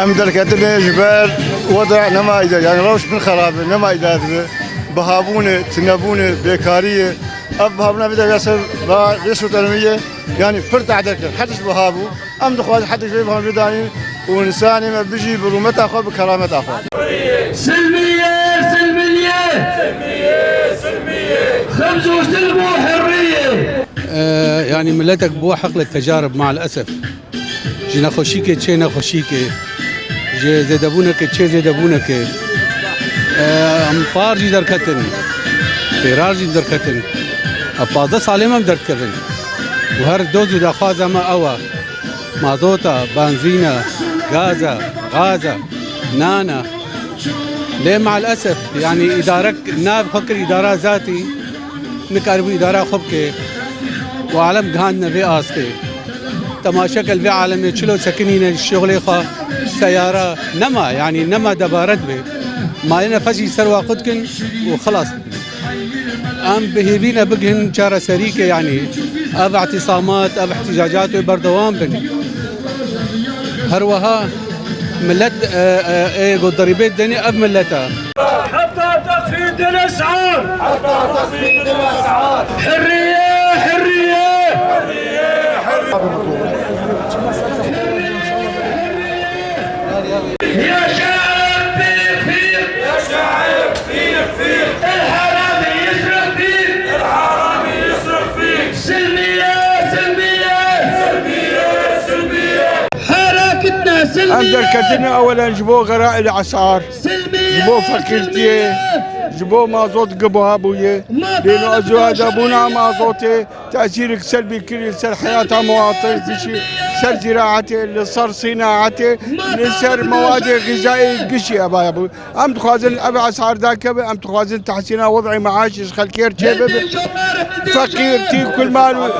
ام دركتنا جبال وضع نما يعني روش من خرابه نما إدادة بهابونه تنبونه بيكاريه ابهابنا بدا يصير ريسو تنميه يعني فرت عدك حدش بهابو ام دخواج حدش بهاب بداني وانساني ما بيجي برومته اخو بكرامته اخو سلميه سلميه سلميه سلميه خبز وسلم وحريه. يعني ملتك بو حقل التجارب مع الاسف جينا خوشيكي تشينا خوشيكي جي زيدبونك تشي زيدبونك امبار جي دركتن فرار جي دركتن ابازا سالمم دركتن وهر دوزو دخوازا ما اوا مازوتا بنزينا غازا نانا ليه مع الاسف يعني ادارك ناب فكر اداره ذاتي نكاربو اداره خبكي وعالم جهان الرئاسة تماشاكل في عالم تشلو سكنين الشغل خا سيارة نما يعني نما دبارت به ما لنا فشي سروا قدكن وخلاص ام بهيبينا بقهن شارة سريكة يعني اب اعتصامات اب احتجاجات وبردوام بن هروها ملت قد ضريبات دني اب ملتها حتى تخفيض الاسعار حريه حريه يا شعب فيق يا شعب فيق الحرامي يسرق فيك سلميه حركتنا سلميه أندر كتنا أولا جبوا غراء الأسعار جبوا فقيرتي جبوا مازوت قبوها بويه لأنه أزواج أبونا مازوتي تأثيرك سلبي كل سر حياة مواطن بشي سر زراعتي اللي صار صناعتي اللي صار مواد غذائية قشي أبا أبو أم تخوازن أبا أسعار ذاك أم تخوازن تحسين وضعي معاش خل كير شباب فقيرتي كل مال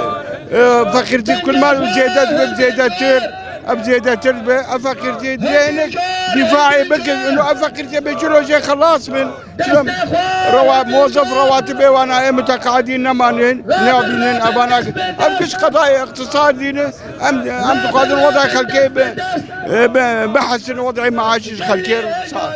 فقيرتي كل مال وزيادات بزيادات بزيادة تربة أفكرتي دينك دفاعي بكل إنه أفكرتي بيجلو شيء خلاص من شلون موظف رواتبي وأنا متقاعدين نمانين نابين أبانا أبكش قضايا اقتصاديين أم تقادر وضع خلكي بحسن وضعي معاشي خلكي صار